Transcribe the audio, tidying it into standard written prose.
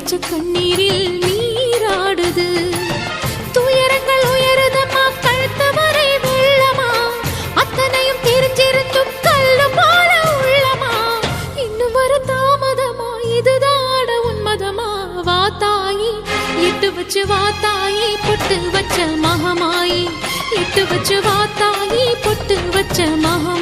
வச்ச கண்ணீரில் நீராடுது. துயரங்கள் உயருதம்மா கழுத்து வரை வெள்ளமா, அத்தனையும் தெரிஞ்சிருந்தும் கல்லு போல உள்ளமா. இன்னும் வர தாமதமா, இதுதாட உன்மதமா? வா தாயி, எட்டு வச்சு வா தாயி, பொட்டு வச்ச மகமாயி. எட்டு வச்சு வா தாயி, பொட்டு வச்ச மகா